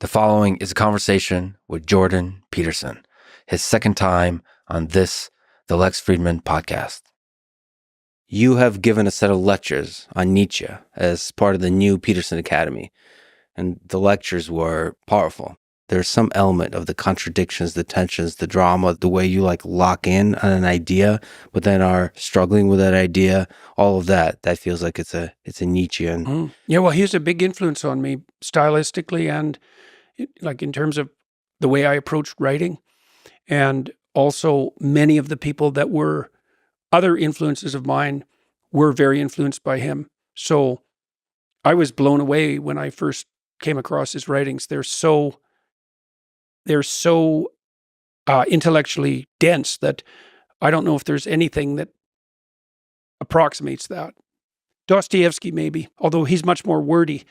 The following is a conversation with Jordan his second time on this, the Lex Fridman podcast. You have given a set of lectures on Nietzsche as part of the new Peterson Academy, and the lectures were powerful. There's some element of the contradictions, the tensions, the drama, the way you lock in on an idea, but then are struggling with that idea. All of that feels like it's a Nietzschean. Yeah, well, he's a big influence on me stylistically and in terms of the way I approached writing. And also many of the people that were other influences of mine were very influenced by him. So I was blown away when I first came across his writings. They're so intellectually dense that I don't know if there's anything that approximates that. Dostoevsky maybe, although he's much more wordy.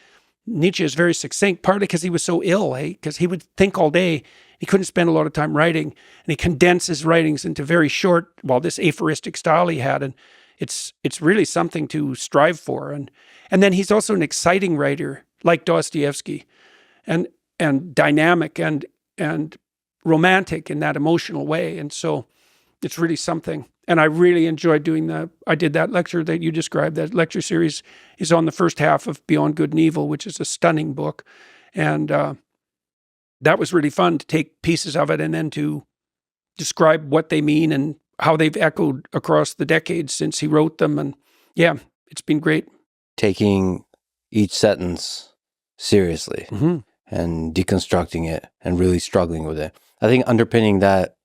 Nietzsche is very succinct, partly because he was so ill, because he would think all day. He couldn't spend a lot of time writing, and he condensed his writings into very short, this aphoristic style he had, and it's really something to strive for. And then he's also an exciting writer, like Dostoevsky, and dynamic and romantic in that emotional way. And so it's really something. And I really enjoyed I did that lecture that you described. That lecture series is on the first half of Beyond Good and Evil, which is a stunning book. And that was really fun to take pieces of it and then to describe what they mean and how they've echoed across the decades since he wrote them. And yeah, it's been great. Taking each sentence seriously and deconstructing it and really struggling with it. I think underpinning that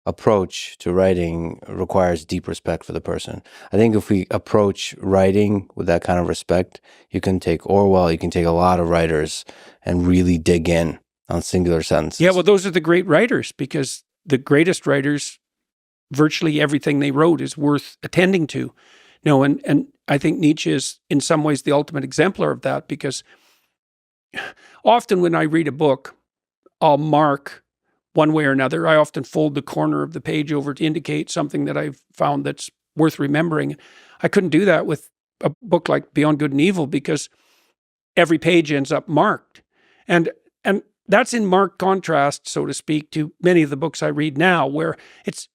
approach to writing requires deep respect for the person. I think if we approach writing with that kind of respect, you can take Orwell, you can take a lot of writers and really dig in on singular sentences. Yeah, well, those are the great writers, because the greatest writers, virtually everything they wrote is worth attending to. And I think Nietzsche is in some ways the ultimate exemplar of that, because often when I read a book, I'll mark one way or another. I often fold the corner of the page over to indicate something that I've found that's worth remembering. I couldn't do that with a book like Beyond Good and Evil, because every page ends up marked. And that's in marked contrast, so to speak, to many of the books I read now, where it's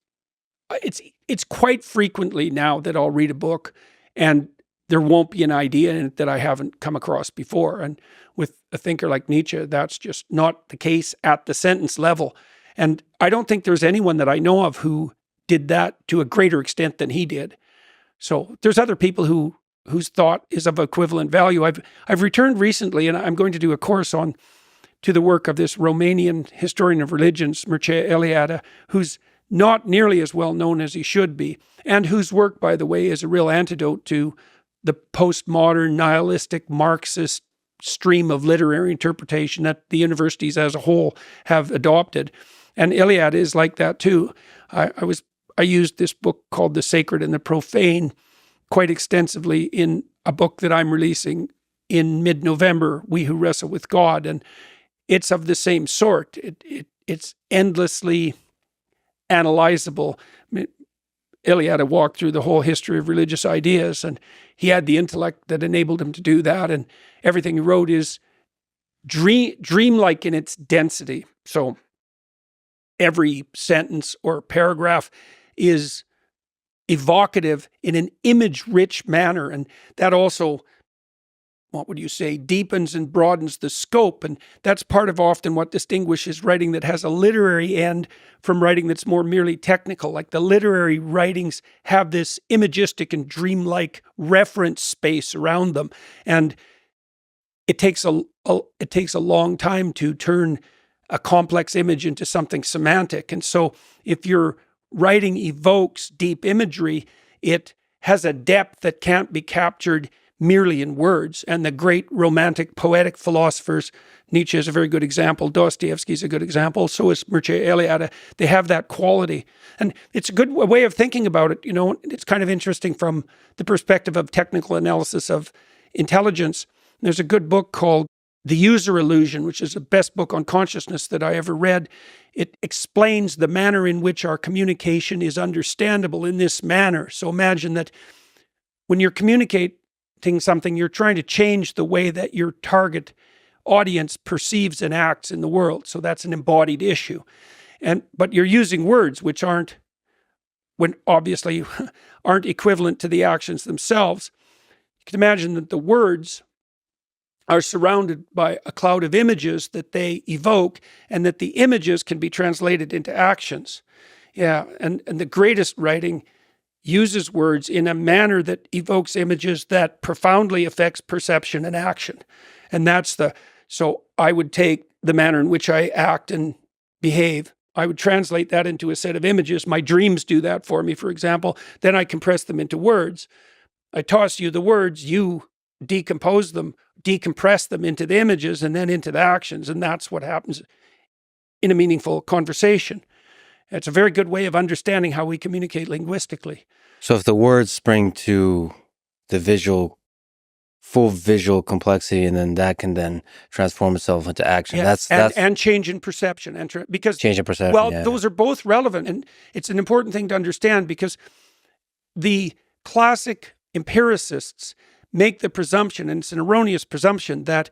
quite frequently now that I'll read a book and there won't be an idea in it that I haven't come across before. And with a thinker like Nietzsche, that's just not the case at the sentence level. And I don't think there's anyone that I know of who did that to a greater extent than he did. So there's other people whose thought is of equivalent value. I've returned recently, and I'm going to do a course to the work of this Romanian historian of religions, Mircea Eliade, who's not nearly as well known as he should be, and whose work, by the way, is a real antidote to the postmodern, nihilistic, Marxist stream of literary interpretation that the universities as a whole have adopted. And Eliade is like that too. I used this book called The Sacred and the Profane quite extensively in a book that I'm releasing in mid-November, We Who Wrestle with God, and it's of the same sort. It's endlessly analyzable. Eliade walked through the whole history of religious ideas, and he had the intellect that enabled him to do that, and everything he wrote is dreamlike in its density. So every sentence or paragraph is evocative in an image-rich manner, and that also, deepens and broadens the scope. And that's part of often what distinguishes writing that has a literary end from writing that's more merely technical. Like the literary writings have this imagistic and dreamlike reference space around them. And it takes a long time to turn a complex image into something semantic. And so if your writing evokes deep imagery, it has a depth that can't be captured merely in words. And the great romantic poetic philosophers, Nietzsche is a very good example, Dostoevsky is a good example, so is Mircea Eliade. They have that quality. And it's a good way of thinking about it. It's kind of interesting from the perspective of technical analysis of intelligence. There's a good book called The User Illusion, which is the best book on consciousness that I ever read. It explains the manner in which our communication is understandable in this manner. So imagine that when you're communicating something, you're trying to change the way that your target audience perceives and acts in the world. So that's an embodied issue. But you're using words which obviously aren't equivalent to the actions themselves. You can imagine that the words are surrounded by a cloud of images that they evoke, and that the images can be translated into actions. Yeah, and the greatest writing uses words in a manner that evokes images that profoundly affects perception and action. And so I would take the manner in which I act and behave, I would translate that into a set of images. My dreams do that for me, for example. Then I compress them into words. I toss you the words, you decompose them, decompress them into the images and then into the actions. And that's what happens in a meaningful conversation. It's a very good way of understanding how we communicate linguistically. So if the words spring to the full visual complexity, and then that can then transform itself into action. Yes, and change in perception. Because change in perception. Well, those are both relevant. And it's an important thing to understand, because the classic empiricists make the presumption, and it's an erroneous presumption, that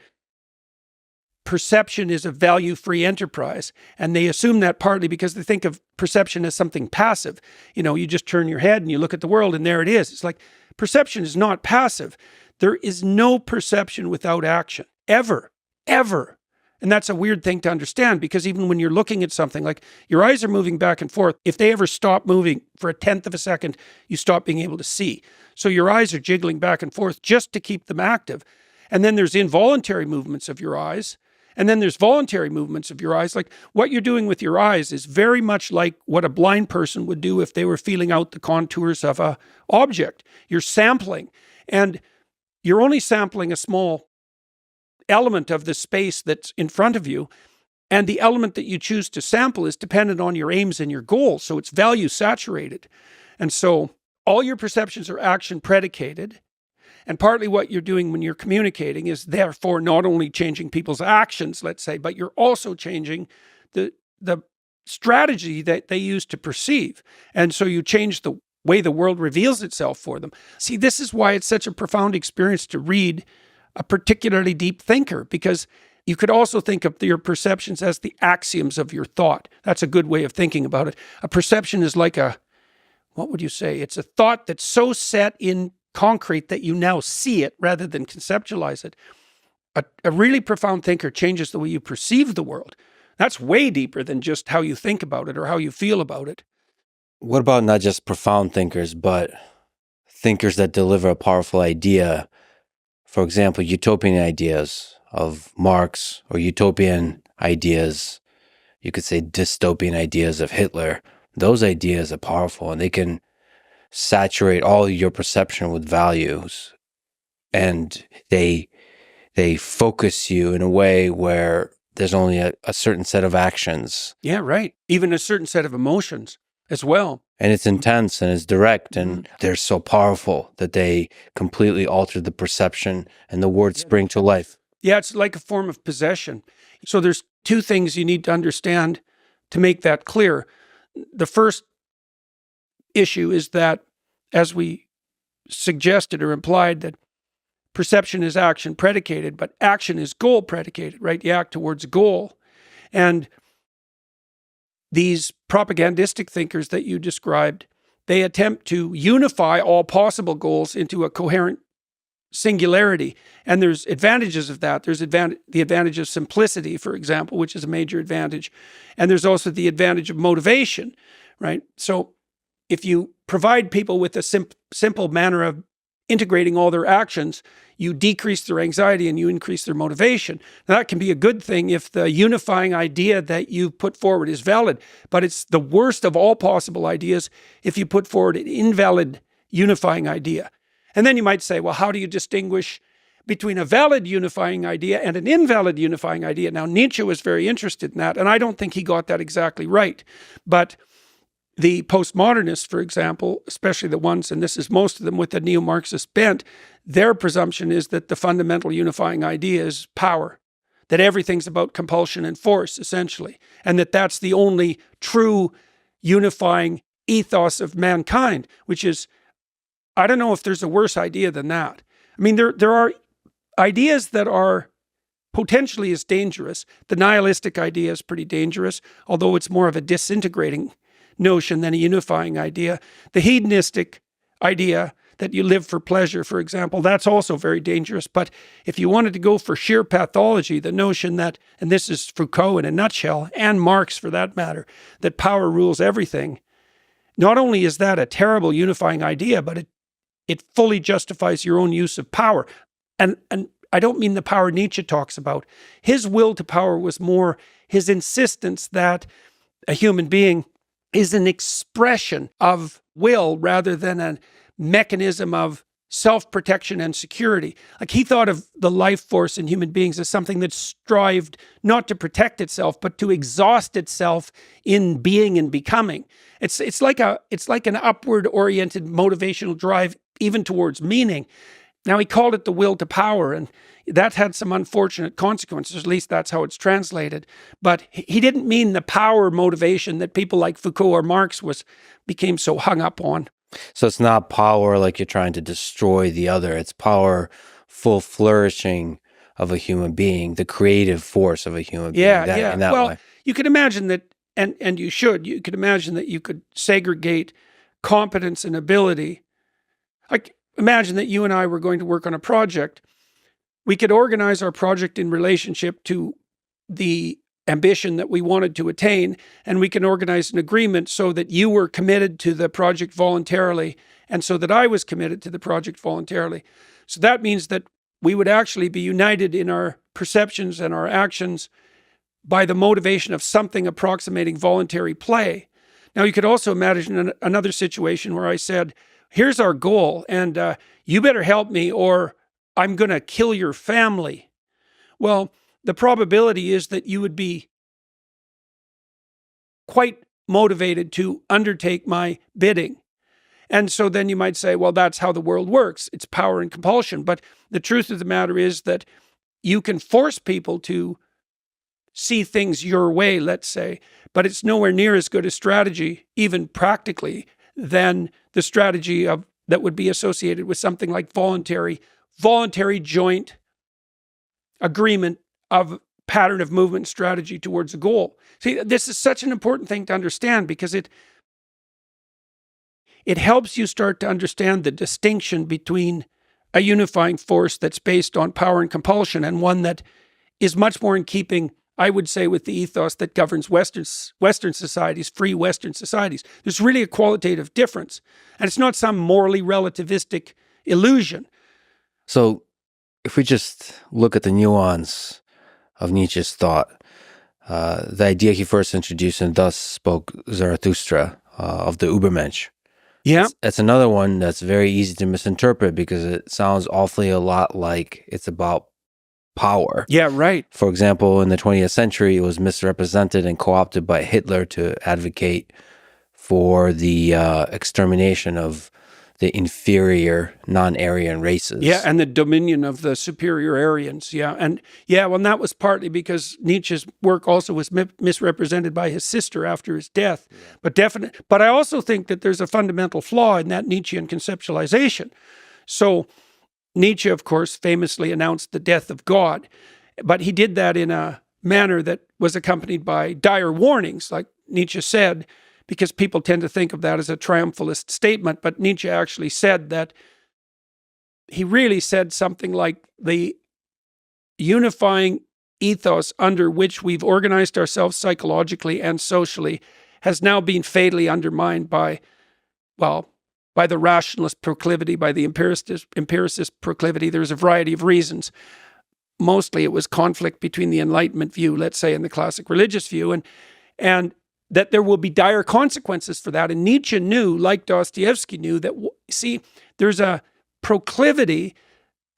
perception is a value-free enterprise. And they assume that partly because they think of perception as something passive. You just turn your head and you look at the world and there it is. It's like, perception is not passive. There is no perception without action, ever. And that's a weird thing to understand, because even when you're looking at something, like your eyes are moving back and forth, if they ever stop moving for a tenth of a second, you stop being able to see. So your eyes are jiggling back and forth just to keep them active. And then there's involuntary movements of your eyes. And then there's voluntary movements of your eyes. Like what you're doing with your eyes is very much like what a blind person would do if they were feeling out the contours of an object. You're sampling, and you're only sampling a small element of the space that's in front of you. And the element that you choose to sample is dependent on your aims and your goals. So it's value saturated. And so all your perceptions are action predicated. And partly what you're doing when you're communicating is therefore not only changing people's actions, let's say, but you're also changing the strategy that they use to perceive. And so you change the way the world reveals itself for them. See, this is why it's such a profound experience to read a particularly deep thinker, because you could also think of your perceptions as the axioms of your thought. That's a good way of thinking about it. A perception is like what would you say? It's a thought that's so set in concrete that you now see it rather than conceptualize it. A really profound thinker changes the way you perceive the world. That's way deeper than just how you think about it or how you feel about it. What about not just profound thinkers, but thinkers that deliver a powerful idea? For example, utopian ideas of Marx, or utopian ideas, you could say dystopian ideas of Hitler. Those ideas are powerful, and they can saturate all your perception with values, and they focus you in a way where there's only a certain set of actions. Yeah, right. Even a certain set of emotions as well. And it's intense and it's direct, and they're so powerful that they completely alter the perception, and the words spring to life. Yeah, it's like a form of possession. So there's two things you need to understand to make that clear. The first issue is that, as we suggested or implied, that perception is action predicated, but action is goal predicated, right? You act towards a goal. And these propagandistic thinkers that you described, they attempt to unify all possible goals into a coherent singularity. And there's advantages of that. There's the advantage of simplicity, for example, which is a major advantage. And there's also the advantage of motivation, right? So if you provide people with a simple manner of integrating all their actions, you decrease their anxiety and you increase their motivation. Now, that can be a good thing if the unifying idea that you put forward is valid, but it's the worst of all possible ideas if you put forward an invalid unifying idea. And then you might say, well, how do you distinguish between a valid unifying idea and an invalid unifying idea? Now, Nietzsche was very interested in that, and I don't think he got that exactly right. But the postmodernists, for example, especially the ones, and this is most of them with the neo-Marxist bent, their presumption is that the fundamental unifying idea is power, that everything's about compulsion and force, essentially, and that that's the only true unifying ethos of mankind, which is, I don't know if there's a worse idea than that. I mean, there are ideas that are potentially is dangerous. The nihilistic idea is pretty dangerous, although it's more of a disintegrating notion than a unifying idea. The hedonistic idea that you live for pleasure, for example, that's also very dangerous. But if you wanted to go for sheer pathology, the notion that, and this is Foucault in a nutshell, and Marx for that matter, that power rules everything, not only is that a terrible unifying idea, but it fully justifies your own use of power. And I don't mean the power Nietzsche talks about. His will to power was more his insistence that a human being is an expression of will rather than a mechanism of self-protection and security. Like he thought of the life force in human beings as something that strived not to protect itself, but to exhaust itself in being and becoming. It's like an upward-oriented motivational drive, even towards meaning. Now he called it the will to power, and that had some unfortunate consequences. At least that's how it's translated. But he didn't mean the power motivation that people like Foucault or Marx became so hung up on. So it's not power like you're trying to destroy the other. It's power, full flourishing of a human being, the creative force of a human being. In that way. You could imagine that, and you could imagine that you could segregate competence and ability. Like imagine that you and I were going to work on a project. We could organize our project in relationship to the ambition that we wanted to attain, and we can organize an agreement so that you were committed to the project voluntarily, and so that I was committed to the project voluntarily. So that means that we would actually be united in our perceptions and our actions by the motivation of something approximating voluntary play. Now, you could also imagine another situation where I said, here's our goal, and you better help me or I'm going to kill your family. Well, the probability is that you would be quite motivated to undertake my bidding. And so then you might say, well, that's how the world works. It's power and compulsion. But the truth of the matter is that you can force people to see things your way, let's say, but it's nowhere near as good a strategy, even practically, than the strategy that would be associated with something like voluntary joint agreement of pattern of movement strategy towards a goal. See, this is such an important thing to understand because it helps you start to understand the distinction between a unifying force that's based on power and compulsion and one that is much more in keeping, I would say, with the ethos that governs Western societies, free Western societies. There's really a qualitative difference, and it's not some morally relativistic illusion. So if we just look at the nuance of Nietzsche's thought, the idea he first introduced, and thus spoke Zarathustra, of the Übermensch. Yeah. It's another one that's very easy to misinterpret because it sounds awfully a lot like it's about power. Yeah, right. For example, in the 20th century, it was misrepresented and co-opted by Hitler to advocate for the extermination of the inferior non-Aryan races. Yeah, and the dominion of the superior Aryans. Yeah, and that was partly because Nietzsche's work also was misrepresented by his sister after his death. Yeah. But I also think that there's a fundamental flaw in that Nietzschean conceptualization. So Nietzsche, of course, famously announced the death of God, but he did that in a manner that was accompanied by dire warnings, like Nietzsche said, because people tend to think of that as a triumphalist statement. But Nietzsche actually said that he really said something like the unifying ethos under which we've organized ourselves psychologically and socially has now been fatally undermined by the rationalist proclivity, by the empiricist proclivity. There's a variety of reasons. Mostly it was conflict between the Enlightenment view, let's say, and the classic religious view, and that there will be dire consequences for that. And Nietzsche knew, like Dostoevsky knew, that, there's a proclivity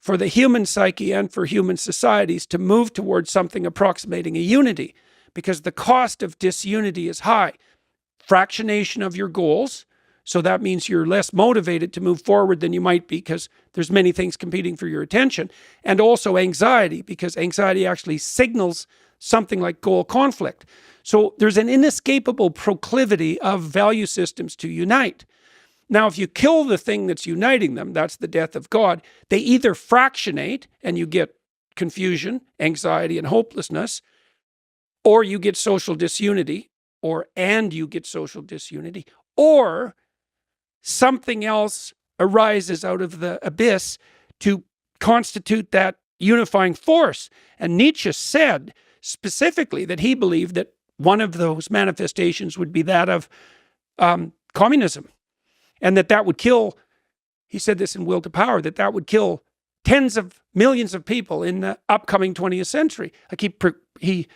for the human psyche and for human societies to move towards something approximating a unity, because the cost of disunity is high. Fractionation of your goals, so that means you're less motivated to move forward than you might be because there's many things competing for your attention, and also anxiety, because anxiety actually signals something like goal conflict. So there's an inescapable proclivity of value systems to unite. Now, if you kill the thing that's uniting them, that's the death of God, they either fractionate and you get confusion, anxiety, and hopelessness, or you get social disunity, or something else arises out of the abyss to constitute that unifying force. And Nietzsche said specifically that he believed that one of those manifestations would be that of communism, and that would kill, he said this in Will to Power, that would kill tens of millions of people in the upcoming 20th century. Like he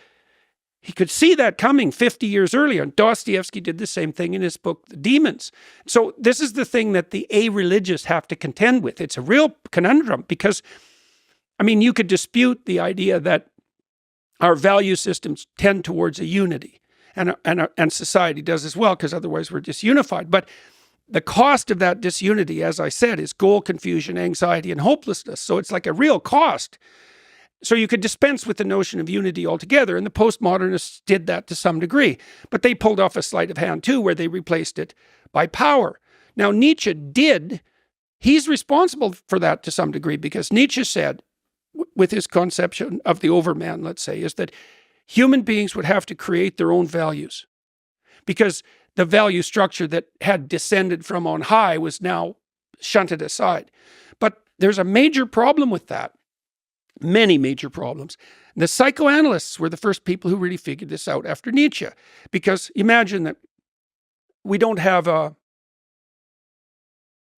could see that coming 50 years earlier. And Dostoevsky did the same thing in his book, The Demons. So this is the thing that the a-religious have to contend with. It's a real conundrum because, I mean, you could dispute the idea that our value systems tend towards a unity, and society does as well, because otherwise we're disunified. But the cost of that disunity, as I said, is goal confusion, anxiety, and hopelessness. So it's like a real cost. So you could dispense with the notion of unity altogether, and the postmodernists did that to some degree. But they pulled off a sleight of hand too, where they replaced it by power. Now Nietzsche he's responsible for that to some degree, because Nietzsche said, with his conception of the overman, let's say, is that human beings would have to create their own values, because the value structure that had descended from on high was now shunted aside. But there's a major problem with that. Many major problems. The psychoanalysts were the first people who really figured this out after Nietzsche, because imagine that we don't have a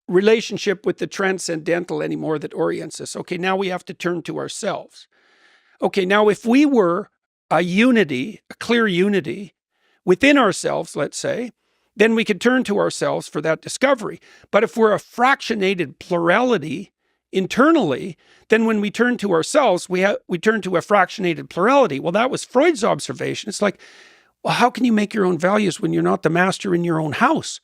relationship with the transcendental anymore that orients us. Okay, now we have to turn to ourselves. Okay, now if we were a unity, a clear unity within ourselves, let's say, then we could turn to ourselves for that discovery. But if we're a fractionated plurality internally, then when we turn to ourselves, we turn to a fractionated plurality. Well, that was Freud's observation. It's like, well, how can you make your own values when you're not the master in your own house?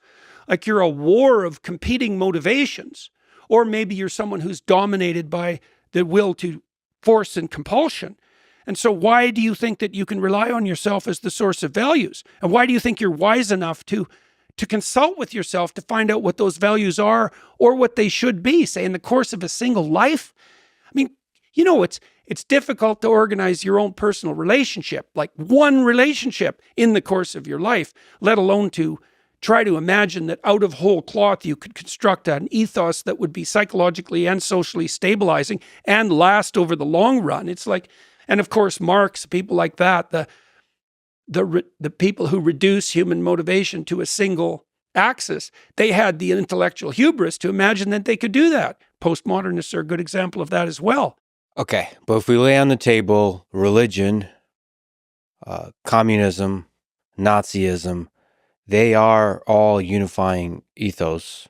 Like you're a war of competing motivations. Or maybe you're someone who's dominated by the will to force and compulsion. And so why do you think that you can rely on yourself as the source of values? And why do you think you're wise enough to consult with yourself to find out what those values are or what they should be, say, in the course of a single life? I mean, you know, it's difficult to organize your own personal relationship, like one relationship in the course of your life, let alone to try to imagine that out of whole cloth you could construct an ethos that would be psychologically and socially stabilizing and last over the long run. It's like, and of course, Marx, people like that, the people who reduce human motivation to a single axis, they had the intellectual hubris to imagine that they could do that. Postmodernists are a good example of that as well. Okay, but if we lay on the table religion, communism, Nazism, they are all unifying ethos.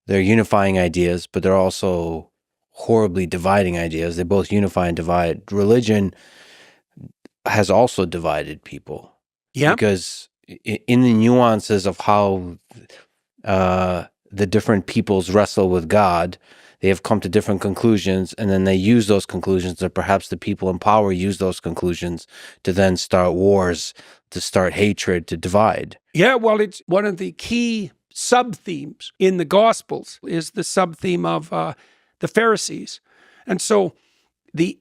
They're unifying ideas, but they're also horribly dividing ideas. They both unify and divide. Religion has also divided people. Yeah. Because in the nuances of how the different peoples wrestle with God, they have come to different conclusions, and then they use those conclusions, or perhaps the people in power use those conclusions to then start wars, to start hatred, to divide. Yeah, well, it's one of the key sub-themes in the Gospels is the sub-theme of the Pharisees. And so the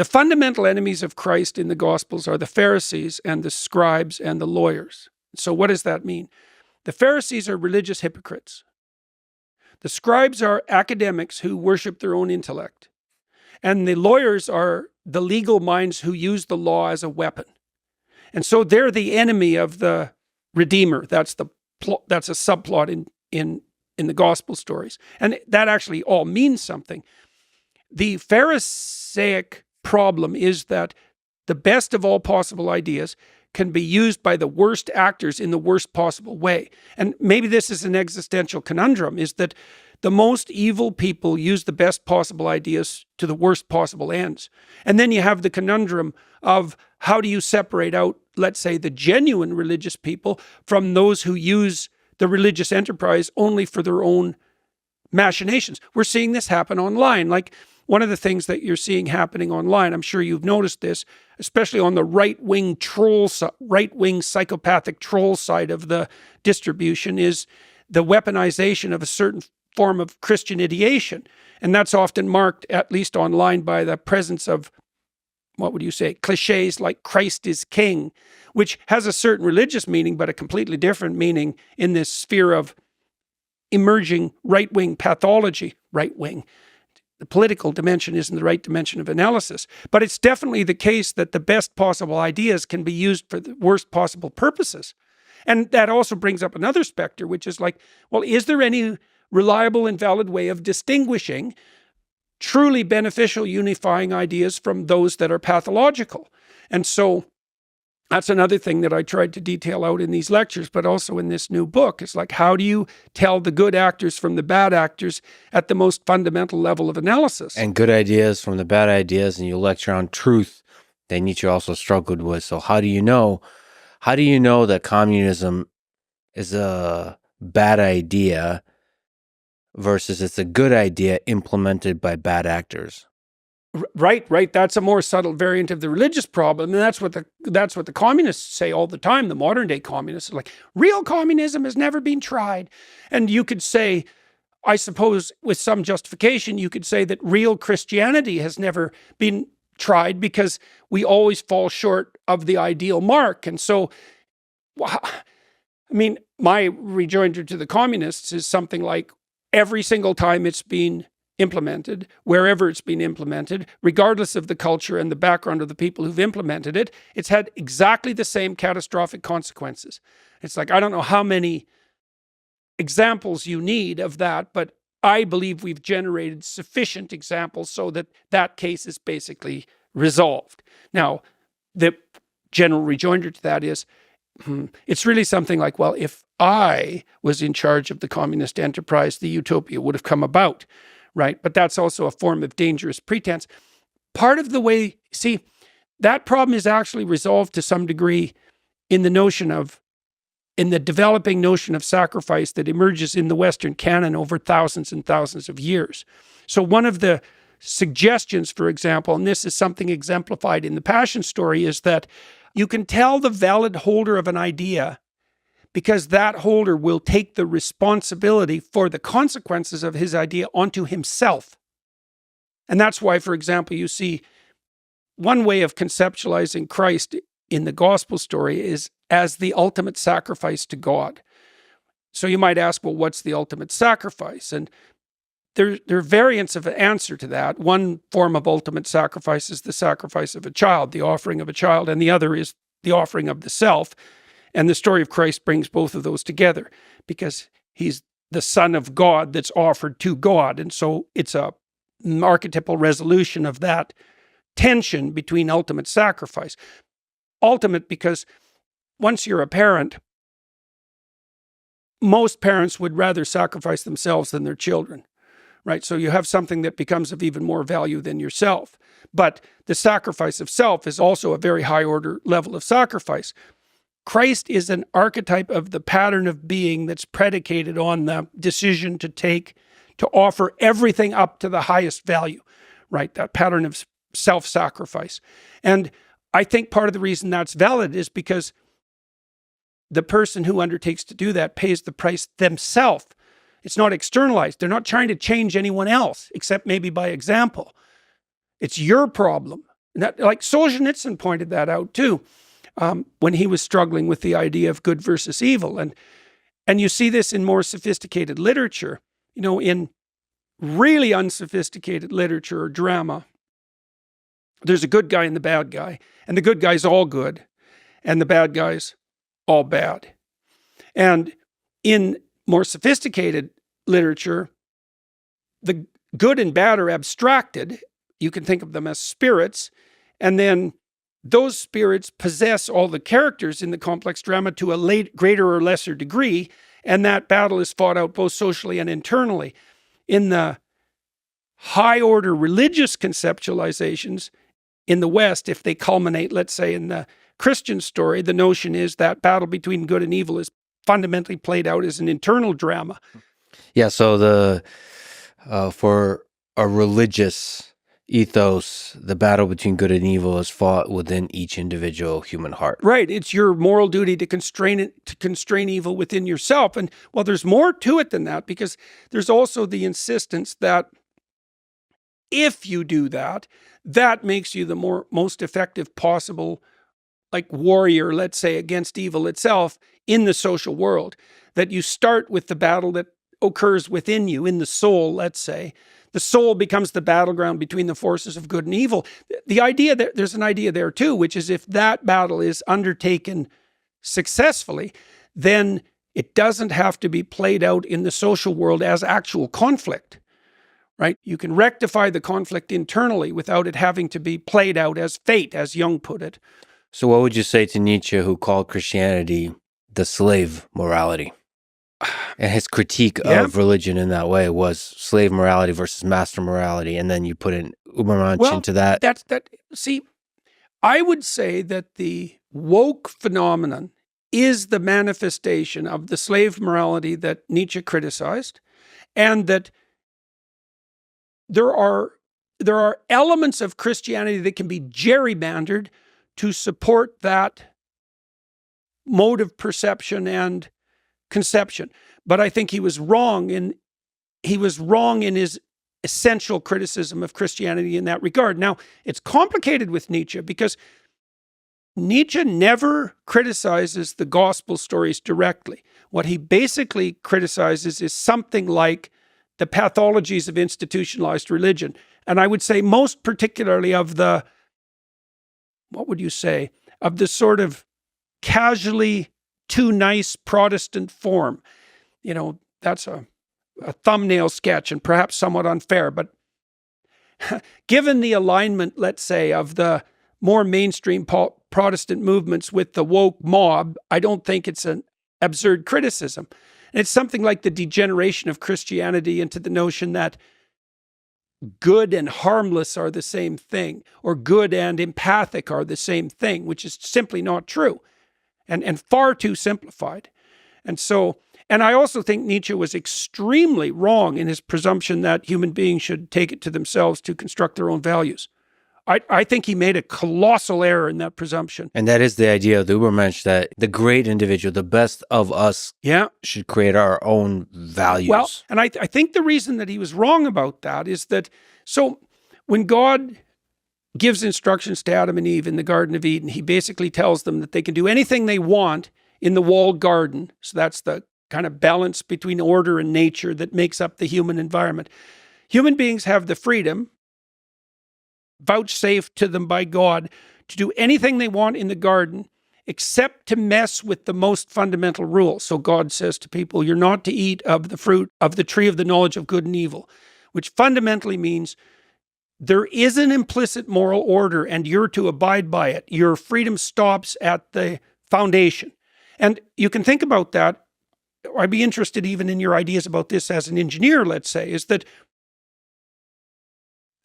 fundamental enemies of Christ in the Gospels are the Pharisees and the scribes and the lawyers. So what does that mean? The Pharisees are religious hypocrites. The scribes are academics who worship their own intellect. And the lawyers are the legal minds who use the law as a weapon. And so they're the enemy of the Redeemer. That's a subplot in the gospel stories. And that actually all means something. The Pharisaic problem is that the best of all possible ideas can be used by the worst actors in the worst possible way. And maybe this is an existential conundrum, is that the most evil people use the best possible ideas to the worst possible ends. And then you have the conundrum of how do you separate out, let's say, the genuine religious people from those who use the religious enterprise only for their own machinations. We're seeing this happen online. Like one of the things that you're seeing happening online, I'm sure you've noticed this, especially on the right-wing psychopathic troll side of the distribution, is the weaponization of a certain form of Christian ideation. And that's often marked, at least online, by the presence of, what would you say, cliches like Christ is king, which has a certain religious meaning, but a completely different meaning in this sphere of emerging right-wing pathology. Right-wing. The political dimension isn't the right dimension of analysis, but it's definitely the case that the best possible ideas can be used for the worst possible purposes. And that also brings up another specter, which is like, well, is there any reliable and valid way of distinguishing truly beneficial unifying ideas from those that are pathological? And so that's another thing that I tried to detail out in these lectures, but also in this new book. It's like, how do you tell the good actors from the bad actors at the most fundamental level of analysis? And good ideas from the bad ideas, and you lecture on truth that Nietzsche also struggled with. So how do you know that communism is a bad idea versus it's a good idea implemented by bad actors? Right. That's a more subtle variant of the religious problem, and that's what the communists say all the time. The modern day communists are like, real communism has never been tried, and you could say, I suppose, with some justification, you could say that real Christianity has never been tried because we always fall short of the ideal mark. And so, I mean, my rejoinder to the communists is something like, every single time it's been implemented, wherever it's been implemented, regardless of the culture and the background of the people who've implemented it, it's had exactly the same catastrophic consequences. It's like, I don't know how many examples you need of that, but I believe we've generated sufficient examples so that that case is basically resolved. Now, the general rejoinder to that is, it's really something like, well, if I was in charge of the communist enterprise, the utopia would have come about. Right? But that's also a form of dangerous pretense. Part of the way, see, that problem is actually resolved to some degree in the developing notion of sacrifice that emerges in the Western canon over thousands and thousands of years. So one of the suggestions, for example, and this is something exemplified in the Passion story, is that you can tell the valid holder of an idea because that holder will take the responsibility for the consequences of his idea onto himself. And that's why, for example, you see one way of conceptualizing Christ in the gospel story is as the ultimate sacrifice to God. So you might ask, well, what's the ultimate sacrifice? And there are variants of an answer to that. One form of ultimate sacrifice is the sacrifice of a child, the offering of a child, and the other is the offering of the self. And the story of Christ brings both of those together because he's the Son of God that's offered to God. And so it's an archetypal resolution of that tension between ultimate sacrifice. Ultimate because once you're a parent, most parents would rather sacrifice themselves than their children, right? So you have something that becomes of even more value than yourself. But the sacrifice of self is also a very high order level of sacrifice. Christ is an archetype of the pattern of being that's predicated on the decision to offer everything up to the highest value, right? That pattern of self-sacrifice. And I think part of the reason that's valid is because the person who undertakes to do that pays the price themselves. It's not externalized. They're not trying to change anyone else, except maybe by example. It's your problem. And that, like Solzhenitsyn pointed that out too. When he was struggling with the idea of good versus evil. And you see this in more sophisticated literature, in really unsophisticated literature or drama. There's a good guy and the bad guy, and the good guy's all good, and the bad guy's all bad. And in more sophisticated literature, the good and bad are abstracted. You can think of them as spirits, and then those spirits possess all the characters in the complex drama to a greater or lesser degree, and that battle is fought out both socially and internally. In the high-order religious conceptualizations in the West, if they culminate, let's say, in the Christian story, the notion is that battle between good and evil is fundamentally played out as an internal drama. Yeah, so for a religious ethos, the battle between good and evil is fought within each individual human heart. Right. It's your moral duty to constrain evil within yourself. And well, there's more to it than that, because there's also the insistence that if you do that, that makes you the most effective possible, like, warrior, let's say, against evil itself in the social world. That you start with the battle that occurs within you, in the soul, let's say. The soul becomes the battleground between the forces of good and evil. The idea that there's an idea there too, which is if that battle is undertaken successfully, then it doesn't have to be played out in the social world as actual conflict, right? You can rectify the conflict internally without it having to be played out as fate, as Jung put it. So what would you say to Nietzsche, who called Christianity the slave morality? And his critique of religion in that way was slave morality versus master morality. And then you put in Ubermensch into that. See, I would say that the woke phenomenon is the manifestation of the slave morality that Nietzsche criticized, and that there are elements of Christianity that can be gerrymandered to support that mode of perception and conception. But I think he was wrong in his essential criticism of Christianity in that regard. Now, it's complicated with Nietzsche because Nietzsche never criticizes the gospel stories directly. What he basically criticizes is something like the pathologies of institutionalized religion. And I would say most particularly of the, what would you say, of the sort of casually too nice Protestant form. You know, that's a thumbnail sketch and perhaps somewhat unfair, but given the alignment, let's say, of the more mainstream Protestant movements with the woke mob, I don't think it's an absurd criticism. And it's something like the degeneration of Christianity into the notion that good and harmless are the same thing, or good and empathic are the same thing, which is simply not true and far too simplified. And I also think Nietzsche was extremely wrong in his presumption that human beings should take it to themselves to construct their own values. I think he made a colossal error in that presumption. And that is the idea of the Ubermensch, that the great individual, the best of us, should create our own values. Well, and I think the reason that he was wrong about that is that, so when God gives instructions to Adam and Eve in the Garden of Eden, he basically tells them that they can do anything they want in the walled garden. So that's the kind of balance between order and nature that makes up the human environment. Human beings have the freedom vouchsafed to them by God to do anything they want in the garden except to mess with the most fundamental rule. So God says to people, you're not to eat of the fruit of the tree of the knowledge of good and evil, which fundamentally means there is an implicit moral order and you're to abide by it. Your freedom stops at the foundation. And you can think about that. I'd be interested even in your ideas about this as an engineer, let's say, is that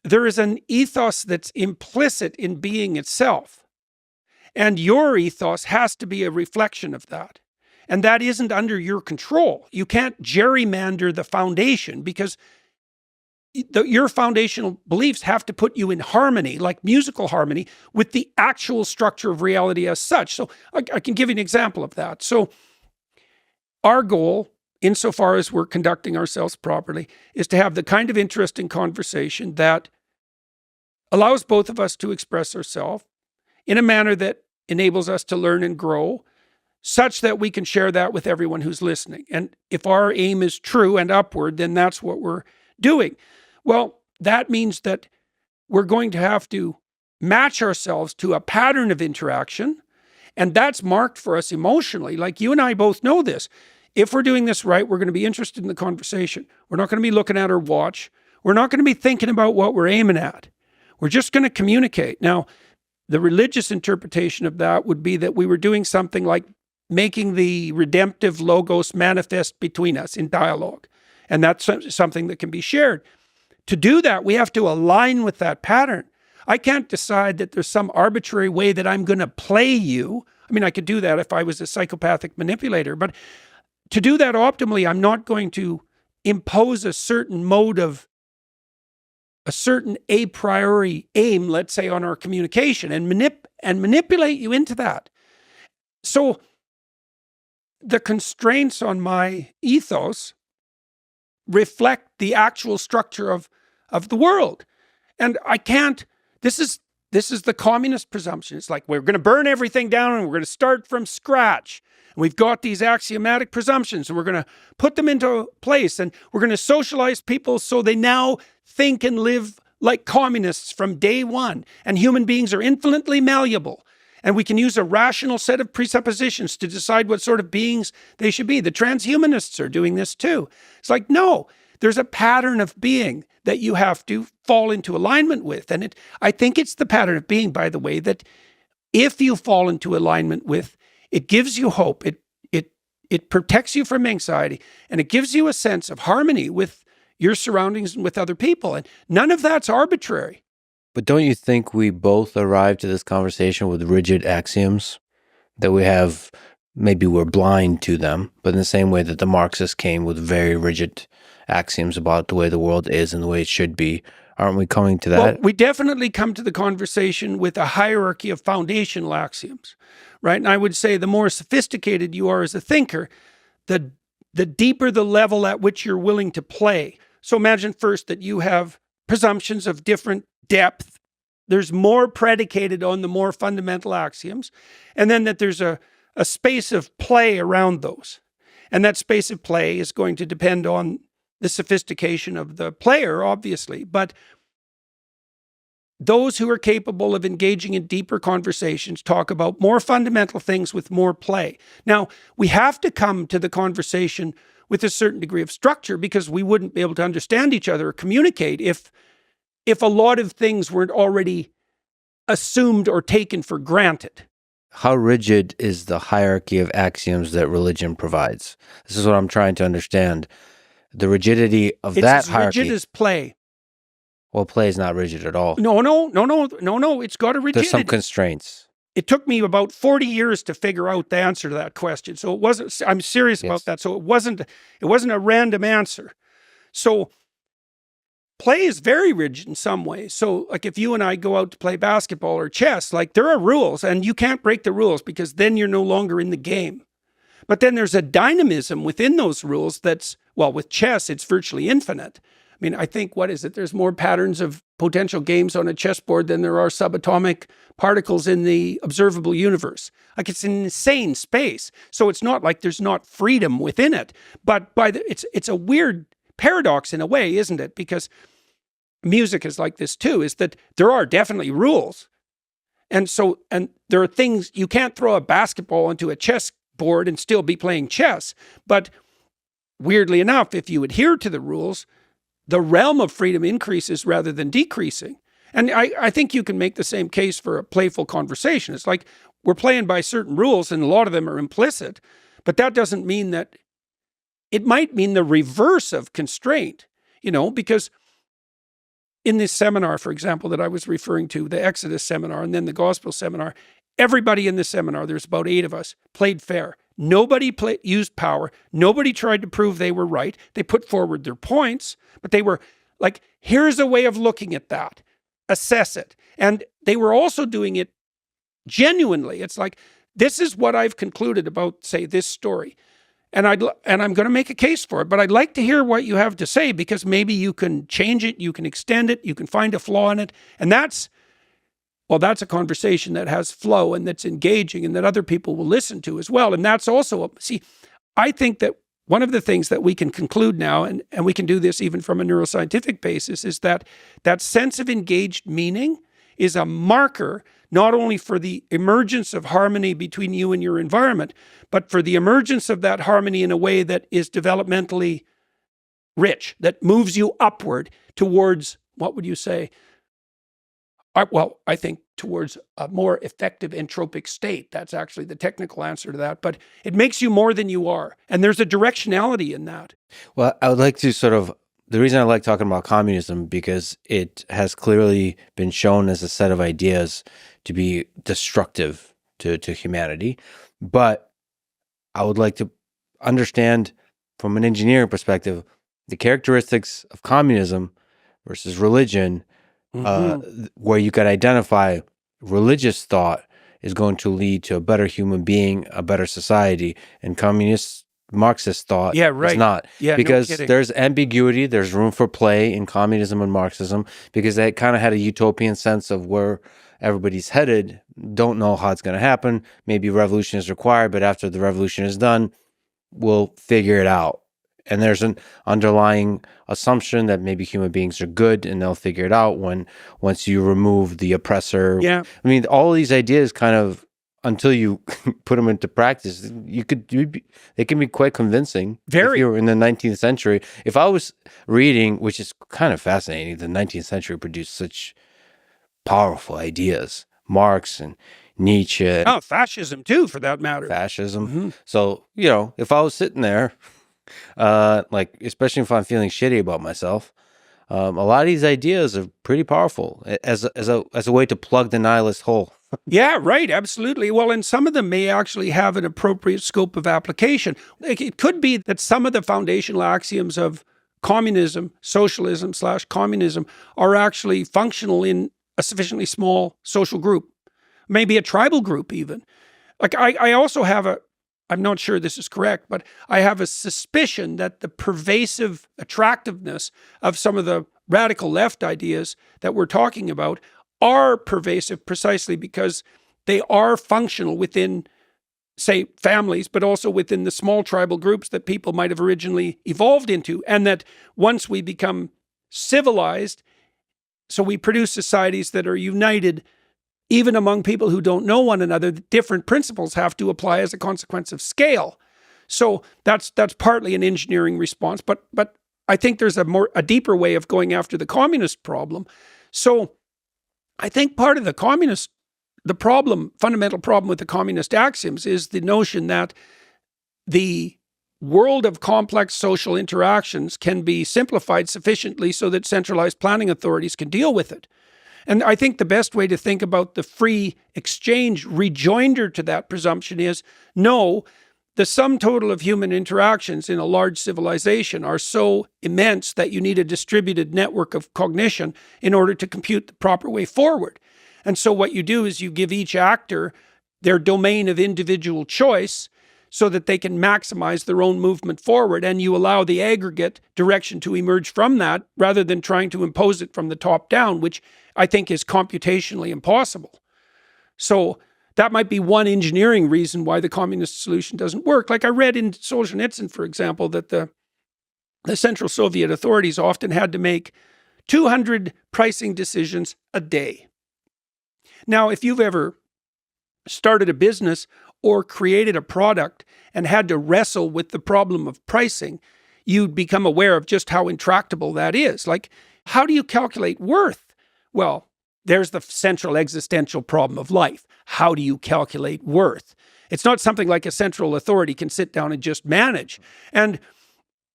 there is an ethos that's implicit in being itself. And your ethos has to be a reflection of that. And that isn't under your control. You can't gerrymander the foundation because your foundational beliefs have to put you in harmony, like musical harmony, with the actual structure of reality as such. So I can give you an example of that. So our goal, insofar as we're conducting ourselves properly, is to have the kind of interesting conversation that allows both of us to express ourselves in a manner that enables us to learn and grow, such that we can share that with everyone who's listening. And if our aim is true and upward, then that's what we're doing. Well, that means that we're going to have to match ourselves to a pattern of interaction, and that's marked for us emotionally. Like you and I both know this. If we're doing this right, we're going to be interested in the conversation. We're not going to be looking at our watch. We're not going to be thinking about what we're aiming at. We're just going to communicate. Now, the religious interpretation of that would be that we were doing something like making the redemptive logos manifest between us in dialogue. And that's something that can be shared. To do that, we have to align with that pattern. I can't decide that there's some arbitrary way that I'm going to play you. I mean, I could do that if I was a psychopathic manipulator, but to do that optimally, I'm not going to impose a certain mode of a certain a priori aim, let's say, on our communication and manipulate you into that. So the constraints on my ethos reflect the actual structure of the world. And I can't, this is the communist presumption. It's like, we're going to burn everything down and we're going to start from scratch. And we've got these axiomatic presumptions and we're going to put them into place and we're going to socialize people so they now think and live like communists from day one. And human beings are infinitely malleable. And we can use a rational set of presuppositions to decide what sort of beings they should be. The transhumanists are doing this too. It's like, no, there's a pattern of being that you have to fall into alignment with. And I think it's the pattern of being, by the way, that if you fall into alignment with, it gives you hope. It protects you from anxiety, and it gives you a sense of harmony with your surroundings and with other people. And none of that's arbitrary. But don't you think we both arrived to this conversation with rigid axioms that we have, maybe we're blind to them, but in the same way that the Marxists came with very rigid axioms about the way the world is and the way it should be? Aren't we coming to that? Well, we definitely come to the conversation with a hierarchy of foundational axioms, right? And I would say the more sophisticated you are as a thinker, the deeper the level at which you're willing to play. So imagine first that you have presumptions of different depth. There's more predicated on the more fundamental axioms, and then that there's a space of play around those. And that space of play is going to depend on the sophistication of the player, obviously. But those who are capable of engaging in deeper conversations talk about more fundamental things with more play. Now, we have to come to the conversation with a certain degree of structure because we wouldn't be able to understand each other or communicate if a lot of things weren't already assumed or taken for granted. How rigid is the hierarchy of axioms that religion provides? This is what I'm trying to understand. The rigidity of that hierarchy. It's as rigid as play. Well, play is not rigid at all. No. It's got a rigidity. There's some constraints. It took me about 40 years to figure out the answer to that question. So it wasn't, I'm serious about that. So it wasn't a random answer. So play is very rigid in some ways. So like if you and I go out to play basketball or chess, like there are rules and you can't break the rules because then you're no longer in the game. But then there's a dynamism within those rules that's, well, with chess, it's virtually infinite. I mean, I think, what is it? There's more patterns of potential games on a chessboard than there are subatomic particles in the observable universe. Like it's an insane space. So it's not like there's not freedom within it. But it's a weird paradox in a way, isn't it? Because music is like this too, is that there are definitely rules. And there are things, you can't throw a basketball into a chess board and still be playing chess. But weirdly enough, if you adhere to the rules, the realm of freedom increases rather than decreasing. And I think you can make the same case for a playful conversation. It's like we're playing by certain rules and a lot of them are implicit, but that doesn't mean that, it might mean the reverse of constraint, because in this seminar, for example, that I was referring to, the Exodus seminar and then the Gospel seminar, everybody in the seminar, there's about 8 of us, played fair. Nobody used power. Nobody tried to prove they were right. They put forward their points, but they were like, here's a way of looking at that. Assess it. And they were also doing it genuinely. It's like, this is what I've concluded about, say, this story. And I'm going to make a case for it, but I'd like to hear what you have to say because maybe you can change it, you can extend it, you can find a flaw in it. And that's a conversation that has flow and that's engaging and that other people will listen to as well. And that's also, I think that one of the things that we can conclude now, and we can do this even from a neuroscientific basis, is that sense of engaged meaning is a marker not only for the emergence of harmony between you and your environment, but for the emergence of that harmony in a way that is developmentally rich, that moves you upward towards, what would you say? Well, I think towards a more effective entropic state. That's actually the technical answer to that. But it makes you more than you are. And there's a directionality in that. Well, I would like to the reason I like talking about communism, because it has clearly been shown as a set of ideas to be destructive to humanity. But I would like to understand from an engineering perspective the characteristics of communism versus religion, where you could identify religious thought is going to lead to a better human being, a better society, and communist Marxist thought is not. Yeah, because no kidding. there's ambiguity, there's room for play in communism and Marxism, because they kind of had a utopian sense of where everybody's headed, don't know how it's going to happen. Maybe revolution is required, but after the revolution is done, we'll figure it out. And there's an underlying assumption that maybe human beings are good and they'll figure it out once you remove the oppressor. Yeah. I mean, all of these ideas kind of, until you put them into practice, they can be quite convincing. Very. If you were in the 19th century. If I was reading, which is kind of fascinating, the 19th century produced such powerful ideas. Marx and Nietzsche. Oh, fascism too, for that matter. Fascism. So, if I was sitting there, especially if I'm feeling shitty about myself, a lot of these ideas are pretty powerful as a way to plug the nihilist hole. Yeah, right. Absolutely. Well, and some of them may actually have an appropriate scope of application. Like, it could be that some of the foundational axioms of communism, socialism / communism are actually functional in a sufficiently small social group, maybe a tribal group even. Like I also have I'm not sure this is correct, but I have a suspicion that the pervasive attractiveness of some of the radical left ideas that we're talking about are pervasive precisely because they are functional within, say, families, but also within the small tribal groups that people might have originally evolved into. And that once we become civilized, so we produce societies that are united, even among people who don't know one another, different principles have to apply as a consequence of scale. So that's partly an engineering response, but I think there's a deeper way of going after the communist problem. So I think part of the fundamental problem with the communist axioms is the notion that the world of complex social interactions can be simplified sufficiently so that centralized planning authorities can deal with it. And I think the best way to think about the free exchange rejoinder to that presumption is, no, the sum total of human interactions in a large civilization are so immense that you need a distributed network of cognition in order to compute the proper way forward. And so what you do is you give each actor their domain of individual choice so that they can maximize their own movement forward, and you allow the aggregate direction to emerge from that rather than trying to impose it from the top down, which I think is computationally impossible. So that might be one engineering reason why the communist solution doesn't work. Like I read in Solzhenitsyn, for example, that the Central Soviet authorities often had to make 200 pricing decisions a day. Now, if you've ever started a business or created a product and had to wrestle with the problem of pricing, you'd become aware of just how intractable that is. Like, how do you calculate worth? Well, there's the central existential problem of life. How do you calculate worth? It's not something like a central authority can sit down and just manage. And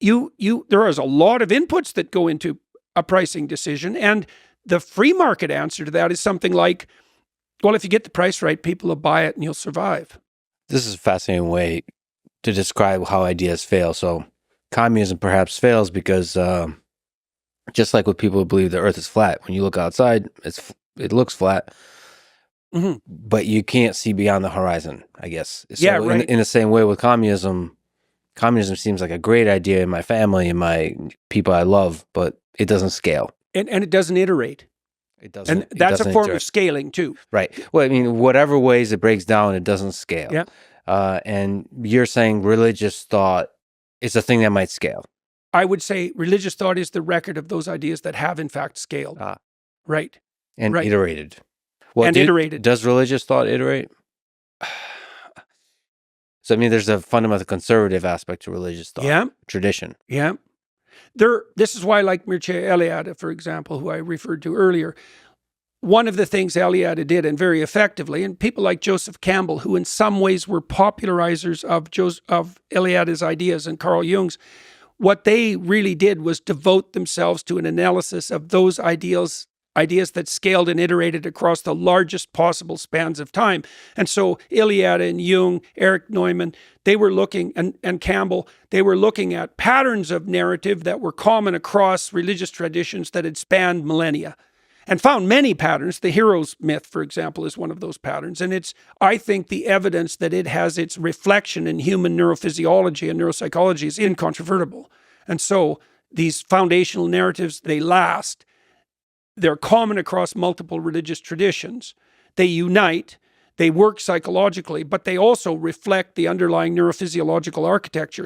there is a lot of inputs that go into a pricing decision. And the free market answer to that is something like, well, if you get the price right, people will buy it and you'll survive. This is a fascinating way to describe how ideas fail. So communism perhaps fails because just like with people who believe the earth is flat, when you look outside, it looks flat, but you can't see beyond the horizon, I guess. So Yeah, right. In the same way with communism seems like a great idea in my family and my people I love, but it doesn't scale. And it doesn't iterate. It doesn't. And that's a form iterate. of scaling too. Right. Well, I mean, whatever ways it breaks down, it doesn't scale. Yeah. And you're saying religious thought is a thing that might scale. I would say religious thought is the record of those ideas that have in fact scaled. Right. And Right. iterated. Well, And iterated. Does religious thought iterate? So, I mean, there's a fundamental conservative aspect to religious thought. Yeah. Tradition. Yeah. This is why I like Mircea Eliade, for example, who I referred to earlier. One of the things Eliade did, and very effectively, and people like Joseph Campbell, who in some ways were popularizers of Eliade's ideas and Carl Jung's, what they really did was devote themselves to an analysis of those ideals ideas that scaled and iterated across the largest possible spans of time. And so Iliad and Jung, Eric Neumann, they were looking, and Campbell, they were looking at patterns of narrative that were common across religious traditions that had spanned millennia, and found many patterns. The hero's myth, for example, is one of those patterns. And it's, I think, the evidence that it has its reflection in human neurophysiology and neuropsychology is incontrovertible. And so these foundational narratives, they last. They're common across multiple religious traditions. They unite, they work psychologically, but they also reflect the underlying neurophysiological architecture.